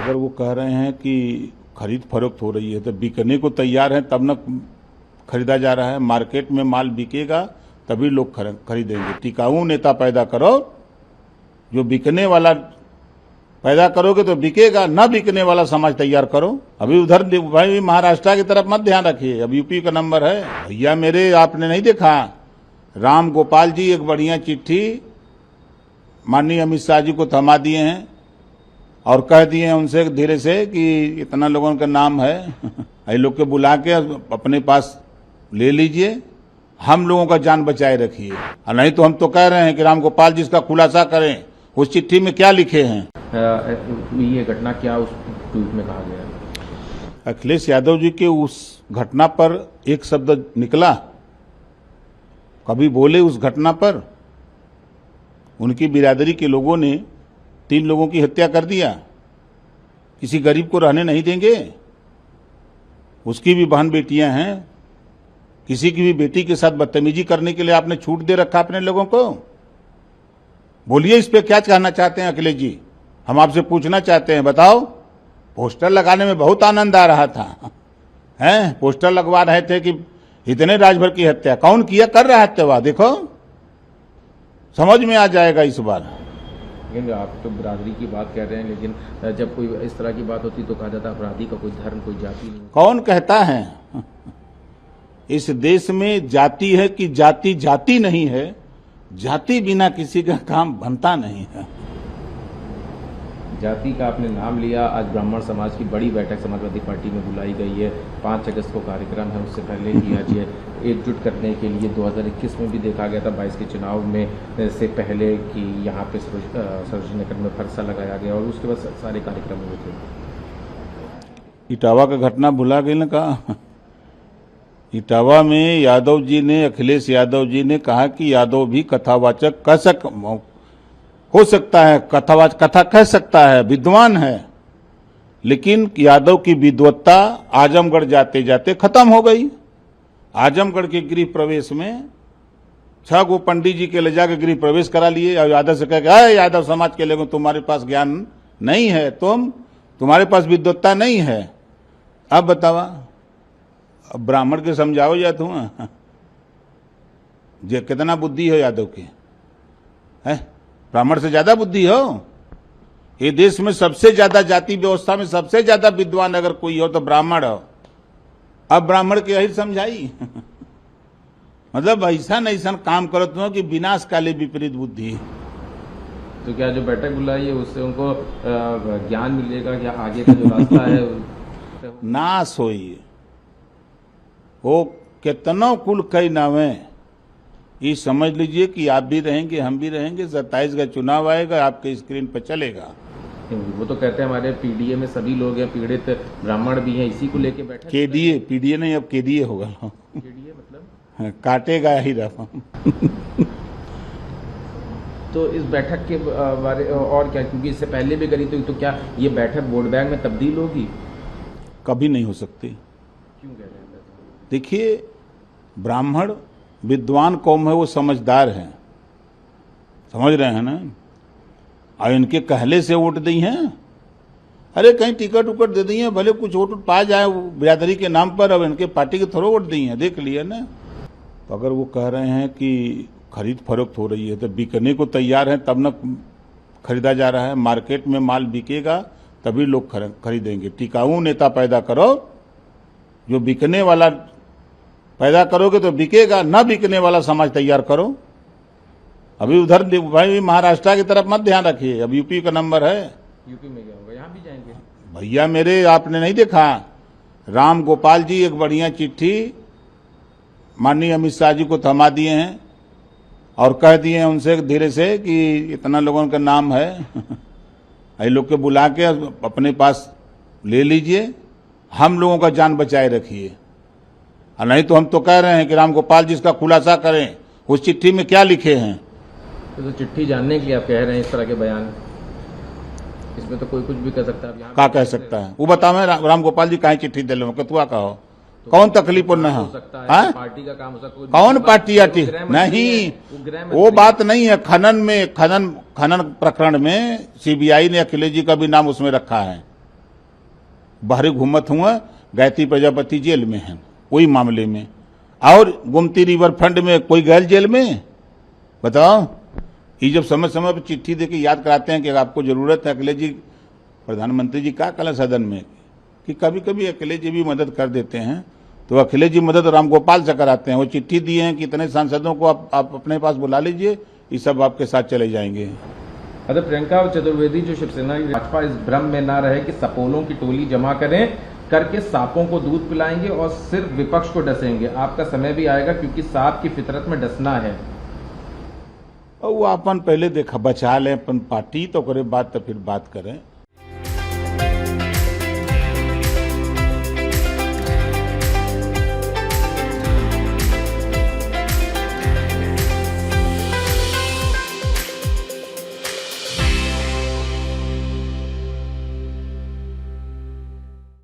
अगर वो कह रहे हैं कि खरीद फरोख्त हो रही है तो बिकने को तैयार है तब न खरीदा जा रहा है। मार्केट में माल बिकेगा तभी लोग खरीदेंगे। टिकाऊ नेता पैदा करो, जो बिकने वाला पैदा करोगे तो बिकेगा, न बिकने वाला समाज तैयार करो। अभी उधर भाई महाराष्ट्र की तरफ मत ध्यान रखिए, अब यूपी का नंबर है भैया मेरे। आपने नहीं देखा राम गोपाल जी एक बढ़िया चिट्ठी माननीय अमित शाह जी को थमा दिए हैं और कह दिए हैं उनसे धीरे से कि इतना लोगों का नाम है, ये लोग के बुला के अपने पास ले लीजिए, हम लोगों का जान बचाए रखिए। और नहीं तो हम तो कह रहे हैं कि राम गोपाल जी इसका खुलासा करें, उस चिट्ठी में क्या लिखे हैं। ये घटना क्या उस ट्वीट में कहा गया? अखिलेश यादव जी के उस घटना पर एक शब्द निकला, कभी बोले उस घटना पर? उनकी बिरादरी के लोगों ने 3 लोगों की हत्या कर दिया, किसी गरीब को रहने नहीं देंगे। उसकी भी बहन बेटियां हैं, किसी की भी बेटी के साथ बदतमीजी करने के लिए आपने छूट दे रखा अपने लोगों को। बोलिए इस पे क्या कहना चाहते हैं अखिलेश जी, हम आपसे पूछना चाहते हैं, बताओ। पोस्टर लगाने में बहुत आनंद आ रहा था, हैं? पोस्टर लगवा रहे थे कि इतने राजभर की हत्या कौन किया, कर रहा है हत्या, देखो समझ में आ जाएगा इस बार। लेकिन आप तो बिरादरी की बात कह रहे हैं, लेकिन जब कोई इस तरह की बात होती तो कहा जाता अपराधी का कोई धर्म कोई जाति नहीं। कौन कहता है? इस देश में जाति है कि जाति जाति नहीं है, जाति बिना किसी का काम बनता नहीं है। जाति का आपने नाम लिया, आज ब्राह्मण समाज की बड़ी बैठक समाजवादी पार्टी में बुलाई गई है, 5 अगस्त को कार्यक्रम है, उससे पहले ही आज ये एकजुट करने के लिए 2021 में भी देखा गया था 22 के चुनाव में से पहले कि यहाँ पे सरोजनी नगर में फरसा लगाया गया और उसके बाद सारे कार्यक्रम हुए थे। इटावा का घटना भुला गई ना कहा। इटावा में यादव जी ने, अखिलेश यादव जी ने कहा कि यादव भी कथावाचक हो सकता है, कथा कह सकता है, विद्वान है, लेकिन यादव की विद्वत्ता आजमगढ़ जाते जाते खत्म हो गई। आजमगढ़ के गृह प्रवेश में 6 गो पंडित जी के ले जाकर गृह प्रवेश करा लिए और यादव से कह के यादव समाज के लोगों तुम्हारे पास ज्ञान नहीं है, तुम्हारे पास विद्वत्ता नहीं है। अब बतावा, अब ब्राह्मण के समझाओ या तुम जे कितना बुद्धि हो यादव के, है ब्राह्मण से ज्यादा बुद्धि हो। ये देश में सबसे ज्यादा जाति व्यवस्था में सबसे ज्यादा विद्वान अगर कोई हो तो ब्राह्मण हो। अब ब्राह्मण के यही समझाई मतलब ऐसा काम करो तुम कि विनाशकाली विपरीत बुद्धि। तो क्या जो बैठक बुलाई है उससे उनको ज्ञान मिलेगा, क्या आगे का जो रास्ता है नाश होई। वो कितनों कुल कई नावे, ये समझ लीजिए कि आप भी रहेंगे हम भी रहेंगे, 27 का चुनाव आएगा, आपके स्क्रीन पर चलेगा। वो तो कहते हैं हमारे पीडीए में सभी लोग हैं, पीड़ित ब्राह्मण भी हैं, इसी को लेके बैठे। पीडीए नहीं, अब केडीए होगा। केडीए मतलब काटेगा ही रहा। तो इस बैठक के बारे और क्या, क्योंकि इससे पहले भी करी तो क्या ये बैठक वोट बैंक में तब्दील होगी? कभी नहीं हो सकती। क्यों कह रहे हैं? देखिए, ब्राह्मण विद्वान कौम है, वो समझदार है, समझ रहे हैं ना। और इनके कहले से वोट दी हैं, अरे कहीं टिकट उकट दे दी है, भले कुछ वोट पा जाए बिरादरी के नाम पर, अब इनके पार्टी के थोड़ा वोट दी हैं, देख लिया ना। तो अगर वो कह रहे हैं कि खरीद फरोख्त हो रही है तो बिकने को तैयार है तब न खरीदा जा रहा है। मार्केट में माल बिकेगा तभी लोग खरीदेंगे। टिकाऊ नेता पैदा करो, जो बिकने वाला पैदा करोगे तो बिकेगा, न बिकने वाला समाज तैयार करो। अभी उधर भाई महाराष्ट्र की तरफ मत ध्यान रखिए, अब यूपी का नंबर है। यूपी में क्या होगा, यहाँ भी जाएंगे भैया मेरे। आपने नहीं देखा राम गोपाल जी एक बढ़िया चिट्ठी माननीय अमित शाह जी को थमा दिए हैं और कह दिए हैं उनसे धीरे से कि इतना लोगों का नाम है, ये लोग के बुला के अपने पास ले लीजिए, हम लोगों का जान बचाए रखिए। और नहीं तो हम तो कह रहे हैं कि राम गोपाल जी इसका खुलासा करें, उस चिट्ठी में क्या लिखे हैं। तो चिट्ठी जानने के लिए आप कह रहे हैं इस तरह के बयान, इसमें तो कोई कुछ भी कह सकता है। क्या कह सकता है वो बता, मैं राम गोपाल जी काहे चिट्ठी दे लो, कतुआ कहो, कौन तकलीफ न हो सकता है, पार्टी का काम हो सकता है, कौन पार्टी आटी नहीं, वो बात नहीं है। खनन प्रकरण में सीबीआई ने अखिलेश जी का भी नाम उसमें रखा है, बाहरी घूमत हुआ, गायत्री प्रजापति जेल में हैं वही मामले में, और गोमती रिवर फ्रंट में कोई गैर जेल में? बताओ। ये जब समय समय पर चिट्ठी देके याद कराते हैं कि आपको जरूरत है, अखिलेश जी प्रधानमंत्री जी का कल सदन में कि कभी कभी अखिलेश जी भी मदद कर देते हैं, तो अखिलेश जी मदद रामगोपाल से कराते हैं। वो चिट्ठी दिए हैं कि इतने सांसदों को आप अपने पास बुला लीजिए, ये सब आपके साथ चले जाएंगे। अगर प्रियंका चतुर्वेदी जो शिवसेना की भाजपा इस भ्रम में ना रहे कि सपोलों की टोली जमा करके सांपों को दूध पिलाएंगे और सिर्फ विपक्ष को डसेंगे। आपका समय भी आएगा, क्योंकि सांप की फितरत में डसना है। और वो अपन पहले देखा बचा लें अपन पार्टी, तो करे बात तो फिर बात करें।